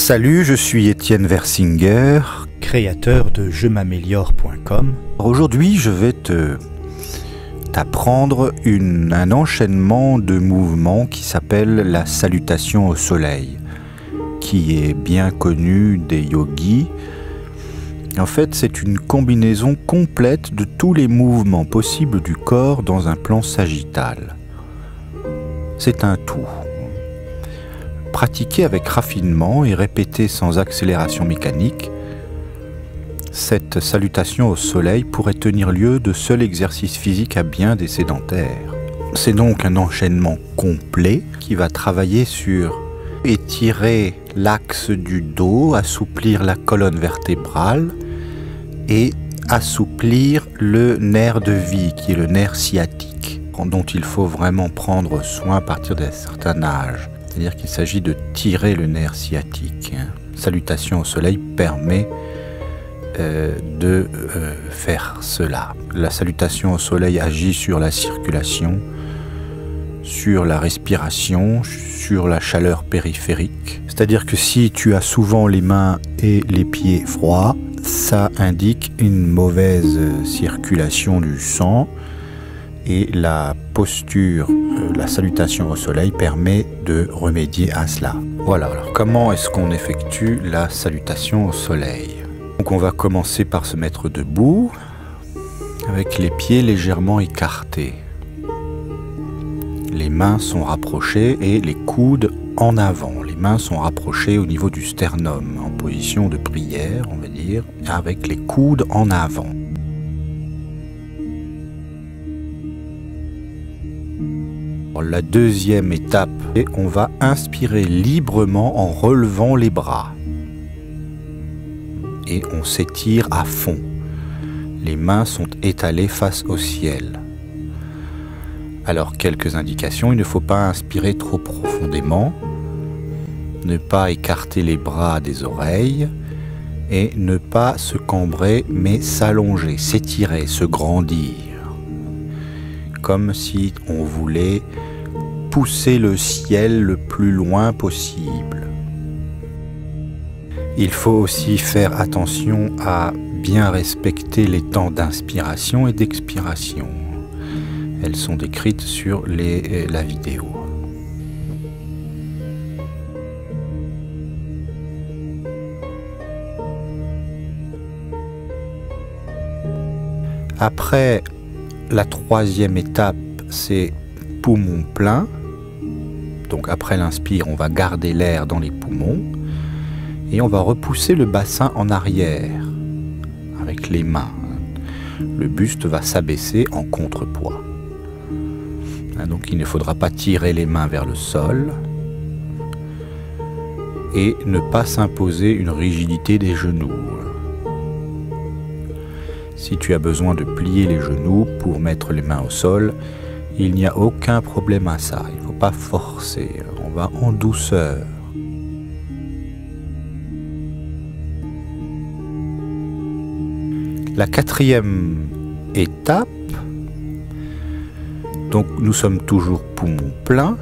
Salut, je suis Étienne Versinger, créateur de jemaméliore.com. Aujourd'hui, je vais t'apprendre un enchaînement de mouvements qui s'appelle la salutation au soleil, qui est bien connu des yogis. En fait, c'est une combinaison complète de tous les mouvements possibles du corps dans un plan sagittal. C'est un tout. Pratiqué avec raffinement et répété sans accélération mécanique, cette salutation au soleil pourrait tenir lieu de seul exercice physique à bien des sédentaires. C'est donc un enchaînement complet qui va travailler sur étirer l'axe du dos, assouplir la colonne vertébrale et assouplir le nerf de vie qui est le nerf sciatique, dont il faut vraiment prendre soin à partir d'un certain âge. C'est-à-dire qu'il s'agit de tirer le nerf sciatique. Salutation au soleil permet de faire cela. La salutation au soleil agit sur la circulation, sur la respiration, sur la chaleur périphérique. C'est-à-dire que si tu as souvent les mains et les pieds froids, ça indique une mauvaise circulation du sang. Et la posture, la salutation au soleil permet de remédier à cela. Voilà, alors comment est-ce qu'on effectue la salutation au soleil? Donc on va commencer par se mettre debout, avec les pieds légèrement écartés. Les mains sont rapprochées et les coudes en avant. Les mains sont rapprochées au niveau du sternum, en position de prière, on va dire, avec les coudes en avant. La deuxième étape, on va inspirer librement en relevant les bras. Et on s'étire à fond. Les mains sont étalées face au ciel. Alors, quelques indications, il ne faut pas inspirer trop profondément, ne pas écarter les bras des oreilles et ne pas se cambrer mais s'allonger, s'étirer, se grandir. Comme si on voulait pousser le ciel le plus loin possible. Il faut aussi faire attention à bien respecter les temps d'inspiration et d'expiration. Elles sont décrites sur la vidéo. Après, la troisième étape, c'est poumons pleins. Donc après l'inspire, on va garder l'air dans les poumons et on va repousser le bassin en arrière avec les mains. Le buste va s'abaisser en contrepoids. Donc il ne faudra pas tirer les mains vers le sol et ne pas s'imposer une rigidité des genoux. Si tu as besoin de plier les genoux pour mettre les mains au sol, il n'y a aucun problème à ça. Il ne faut pas forcer. On va en douceur. La quatrième étape, donc nous sommes toujours poumons pleins.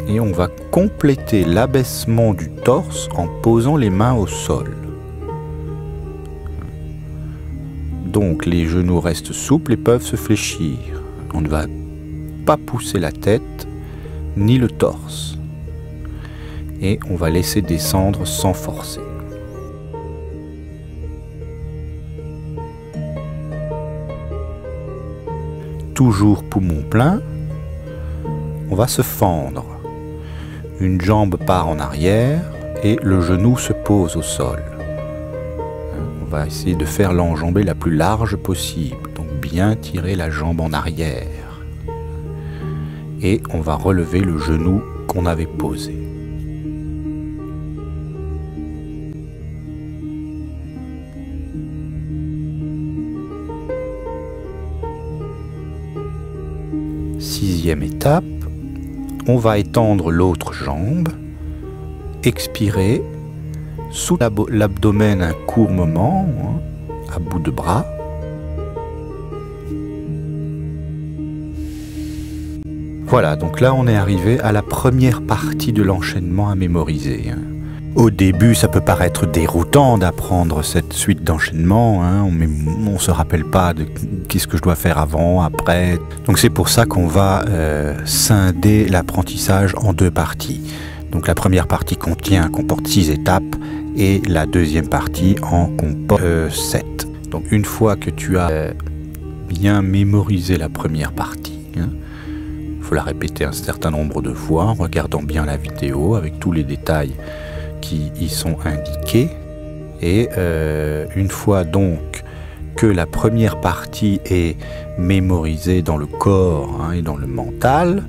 Et on va compléter l'abaissement du torse en posant les mains au sol. Donc les genoux restent souples et peuvent se fléchir. On ne va pas pousser la tête ni le torse. Et on va laisser descendre sans forcer. Toujours poumon plein. On va se fendre. Une jambe part en arrière et le genou se pose au sol. On va essayer de faire l'enjambée la plus large possible, donc bien tirer la jambe en arrière. Et on va relever le genou qu'on avait posé. Sixième étape, on va étendre l'autre jambe, expirer. Sous l'abdomen un court moment, à bout de bras. Voilà, donc là on est arrivé à la première partie de l'enchaînement à mémoriser. Au début, ça peut paraître déroutant d'apprendre cette suite d'enchaînements. On ne se rappelle pas de qu'est-ce que je dois faire avant, après. Donc c'est pour ça qu'on va scinder l'apprentissage en 2 parties. Donc la première partie comporte 6 étapes et la deuxième partie en comporte 7. Donc une fois que tu as bien mémorisé la première partie, il faut la répéter un certain nombre de fois en regardant bien la vidéo avec tous les détails qui y sont indiqués. Et une fois donc que la première partie est mémorisée dans le corps et dans le mental,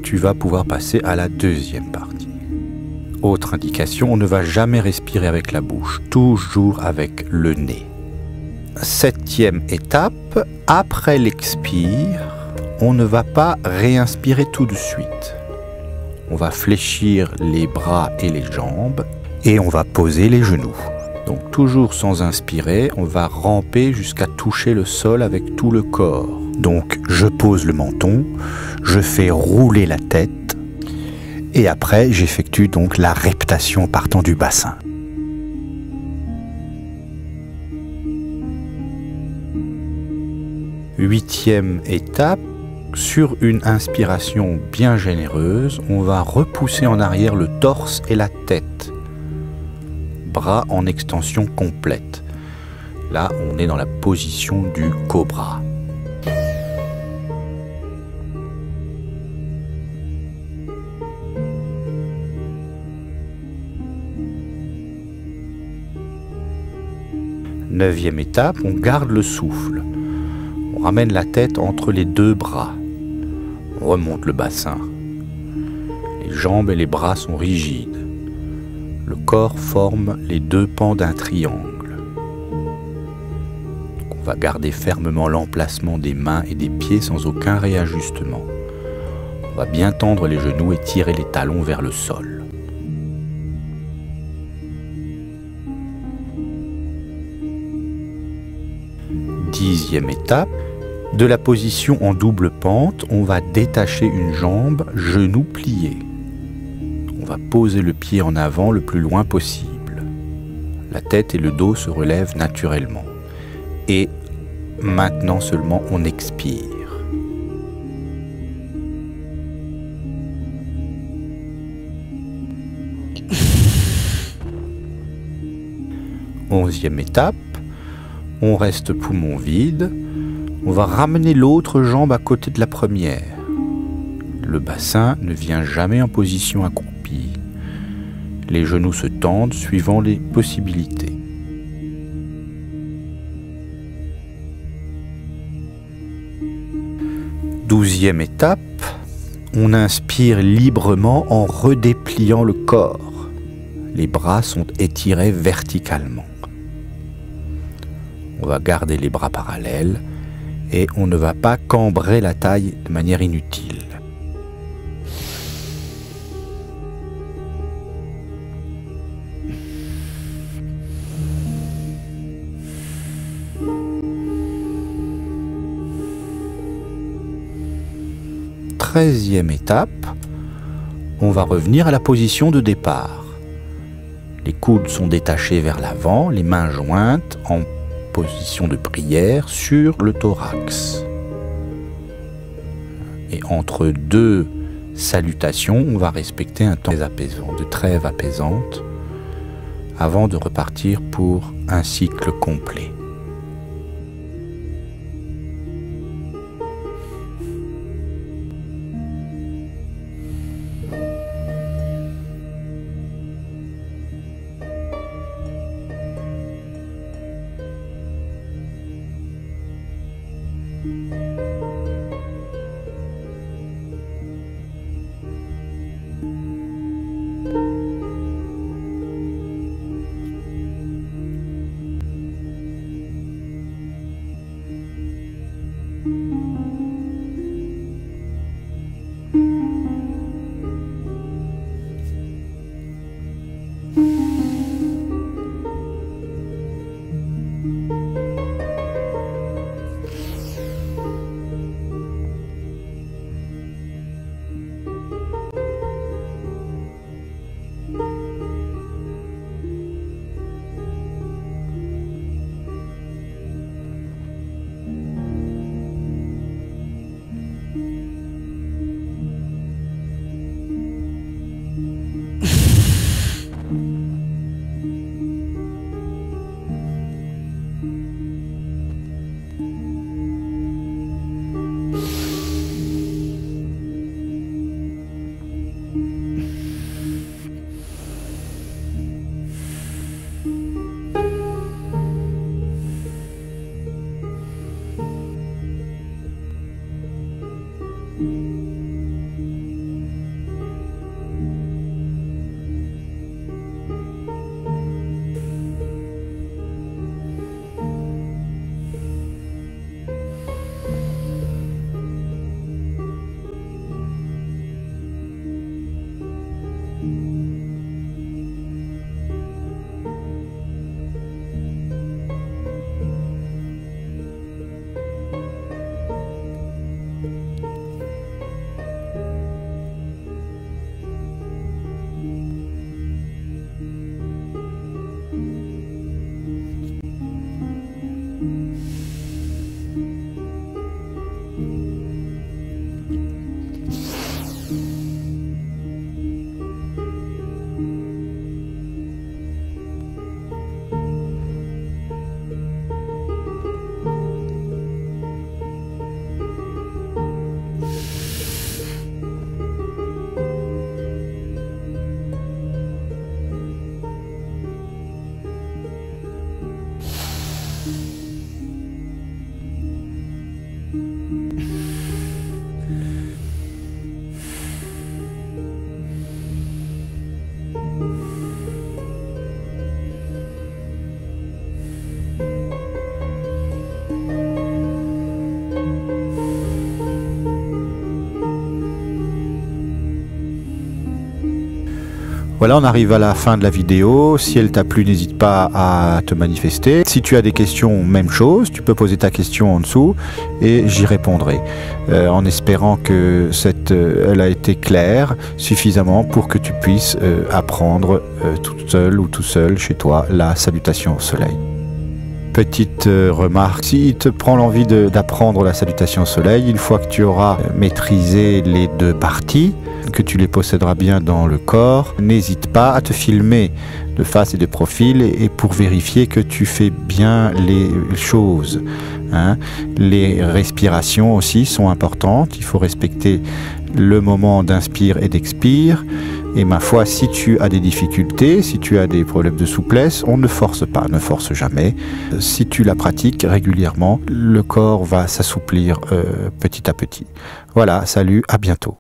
tu vas pouvoir passer à la deuxième partie. Autre indication, on ne va jamais respirer avec la bouche, toujours avec le nez. 7e étape, après l'expire, on ne va pas réinspirer tout de suite. On va fléchir les bras et les jambes et on va poser les genoux. Donc toujours sans inspirer, on va ramper jusqu'à toucher le sol avec tout le corps. Donc je pose le menton, je fais rouler la tête et après j'effectue donc la reptation partant du bassin. Huitième étape, sur une inspiration bien généreuse, on va repousser en arrière le torse et la tête. Bras en extension complète. Là, on est dans la position du cobra. Neuvième étape, on garde le souffle. On ramène la tête entre les 2 bras. On remonte le bassin. Les jambes et les bras sont rigides. Le corps forme les 2 pans d'un triangle. Donc on va garder fermement l'emplacement des mains et des pieds sans aucun réajustement. On va bien tendre les genoux et tirer les talons vers le sol. 10e étape, de la position en double pente, on va détacher une jambe, genou plié. On va poser le pied en avant le plus loin possible. La tête et le dos se relèvent naturellement. Et maintenant seulement on expire. 11e étape, on reste poumon vide, on va ramener l'autre jambe à côté de la première. Le bassin ne vient jamais en position accroupie. Les genoux se tendent suivant les possibilités. Douzième étape, on inspire librement en redépliant le corps. Les bras sont étirés verticalement. On va garder les bras parallèles et on ne va pas cambrer la taille de manière inutile. Treizième étape, on va revenir à la position de départ. Les coudes sont détachés vers l'avant, les mains jointes en position de prière sur le thorax. Et entre 2 salutations, on va respecter un temps apaisant, de trêve apaisante, avant de repartir pour un cycle complet. Voilà, on arrive à la fin de la vidéo. Si elle t'a plu, n'hésite pas à te manifester. Si tu as des questions, même chose, tu peux poser ta question en dessous et j'y répondrai. En espérant que elle a été claire suffisamment pour que tu puisses apprendre toute seule ou tout seul chez toi la salutation au soleil. Petite remarque, si te prend l'envie d'apprendre la salutation au soleil, une fois que tu auras maîtrisé les 2 parties, que tu les posséderas bien dans le corps, n'hésite pas à te filmer de face et de profil et pour vérifier que tu fais bien les choses. Les respirations aussi sont importantes, il faut respecter le moment d'inspire et d'expire. Et ma foi, si tu as des difficultés, si tu as des problèmes de souplesse, on ne force pas, ne force jamais. Si tu la pratiques régulièrement, le corps va s'assouplir petit à petit. Voilà, salut, à bientôt.